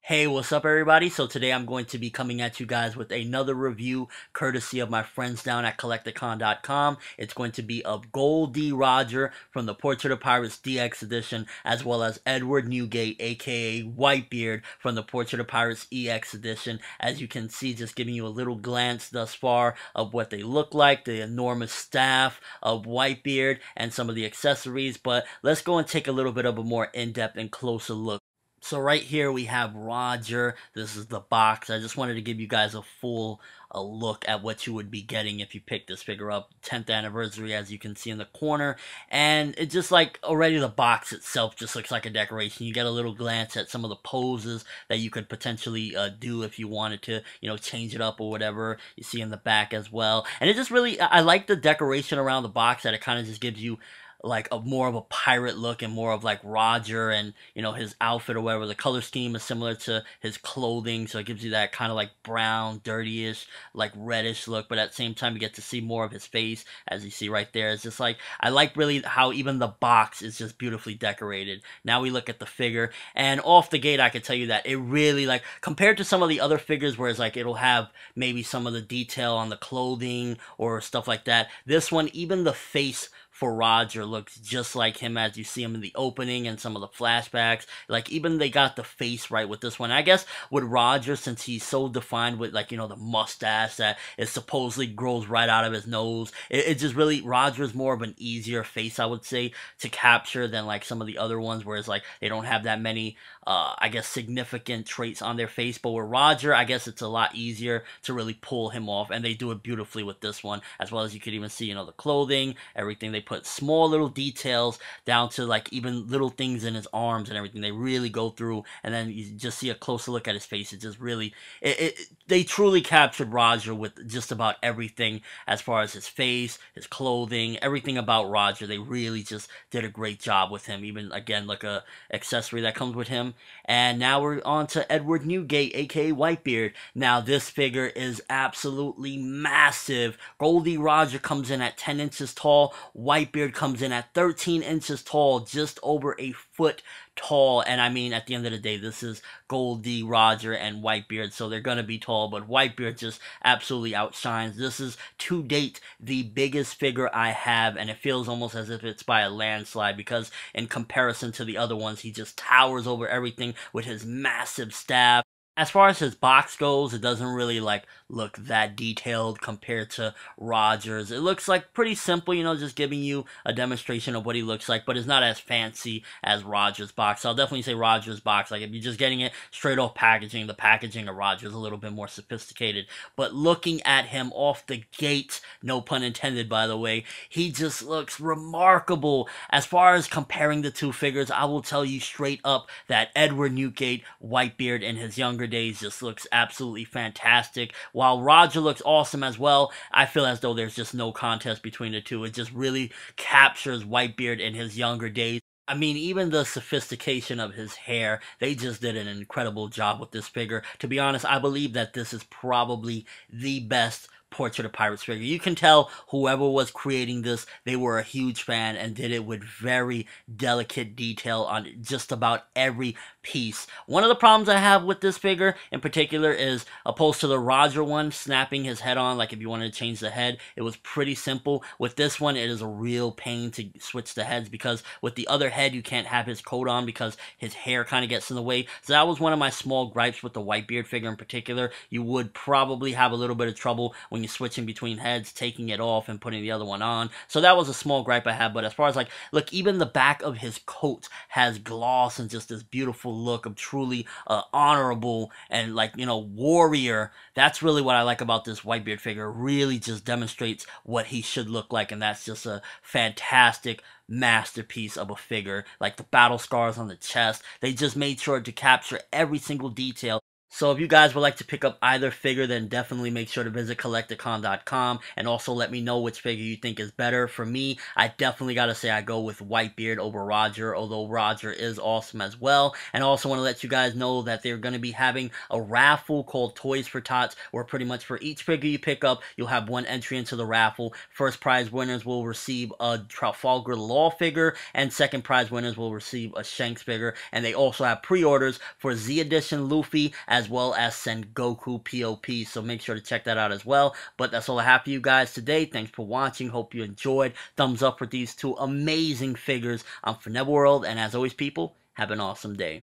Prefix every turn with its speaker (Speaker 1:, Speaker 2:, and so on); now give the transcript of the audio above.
Speaker 1: Hey, what's up everybody? So today I'm going to be coming at you guys with another review courtesy of my friends down at Kolektakon.com. It's going to be of Goldie Roger from the Portrait of Pirates DX edition, as well as Edward Newgate, aka Whitebeard, from the Portrait of Pirates EX edition. As you can see, just giving you a little glance thus far of what they look like, the enormous staff of Whitebeard, and some of the accessories. But let's go and take a little bit of a more in-depth and closer look. So right here we have Roger. This is the box. I just wanted to give you guys a full look at what you would be getting if you pick this figure up. 10th anniversary, as you can see in the corner. And it just like already the box itself just looks like a decoration. You get a little glance at some of the poses that you could potentially do if you wanted to, change it up or whatever. You see in the back as well. And it just really, I like the decoration around the box, that it kind of just gives you like a more of a pirate look and more of like Roger and his outfit or whatever. The color scheme is similar to his clothing, so it gives you that kind of like brown, dirtyish, like reddish look, but at the same time you get to see more of his face, as you see right there. It's just like, I like really how even the box is just beautifully decorated. Now we look at the figure, and off the gate I can tell you that it really, like, compared to some of the other figures where it's like it'll have maybe some of the detail on the clothing or stuff like that, this one, even the face for Roger looks just like him as you see him in the opening and some of the flashbacks. Like, even they got the face right with this one. I guess with Roger, since he's so defined with, like, the mustache that it supposedly grows right out of his nose, it just really, Roger's more of an easier face, I would say, to capture than like some of the other ones, where it's like they don't have that many I guess significant traits on their face. But with Roger, I guess it's a lot easier to really pull him off, and they do it beautifully with this one, as well as you could even see, the clothing, everything. They put small little details down to like even little things in his arms and everything. They really go through, and then you just see a closer look at his face. It just really, they truly captured Roger with just about everything, as far as his face, his clothing, everything about Roger. They really just did a great job with him. Even, again, like a accessory that comes with him. And now we're on to Edward Newgate, aka Whitebeard. Now this figure is absolutely massive. Goldie Roger comes in at 10 inches tall. Whitebeard comes in at 13 inches tall, just over a foot tall. And I mean, at the end of the day, this is Goldie Roger and Whitebeard, so they're gonna be tall, but Whitebeard just absolutely outshines. This is, to date, the biggest figure I have, and it feels almost as if it's by a landslide, because in comparison to the other ones, he just towers over everything with his massive staff. As far as his box goes, it doesn't really like look that detailed compared to Roger's. It looks like pretty simple, just giving you a demonstration of what he looks like, but it's not as fancy as Roger's box. So I'll definitely say Roger's box, like if you're just getting it straight off packaging, the packaging of Roger's a little bit more sophisticated. But looking at him off the gate, no pun intended by the way, he just looks remarkable. As far as comparing the two figures, I will tell you straight up that Edward Newgate, Whitebeard in his younger days, just looks absolutely fantastic. While Roger looks awesome as well, I feel as though there's just no contest between the two. It just really captures Whitebeard in his younger days. I mean, even the sophistication of his hair, they just did an incredible job with this figure. To be honest, I believe that this is probably the best Portrait of Pirates figure. You can tell whoever was creating this, they were a huge fan and did it with very delicate detail on just about every piece. One of the problems I have with this figure in particular is, opposed to the Roger one, snapping his head on, like if you wanted to change the head, it was pretty simple. With this one, it is a real pain to switch the heads, because with the other head, you can't have his coat on because his hair kind of gets in the way. So that was one of my small gripes with the Whitebeard figure in particular. You would probably have a little bit of trouble when you're switching between heads, taking it off and putting the other one on. So that was a small gripe I had. But as far as like, look, even the back of his coat has gloss and just this beautiful look of truly honorable and like, warrior. That's really what I like about this Whitebeard figure. It really just demonstrates what he should look like, and that's just a fantastic masterpiece of a figure. Like the battle scars on the chest, they just made sure to capture every single detail. So if you guys would like to pick up either figure, then definitely make sure to visit Kolektakon.com and also let me know which figure you think is better. For me, I definitely gotta say I go with Whitebeard over Roger, although Roger is awesome as well. And I also want to let you guys know that they're going to be having a raffle called Toys for Tots, where pretty much for each figure you pick up, you'll have one entry into the raffle. First prize winners will receive a Trafalgar Law figure, and second prize winners will receive a Shanks figure. And they also have pre-orders for Z Edition Luffy as well as Sengoku P.O.P. So make sure to check that out as well. But that's all I have for you guys today. Thanks for watching. Hope you enjoyed. Thumbs up for these two amazing figures. I'm World, and as always, people, have an awesome day.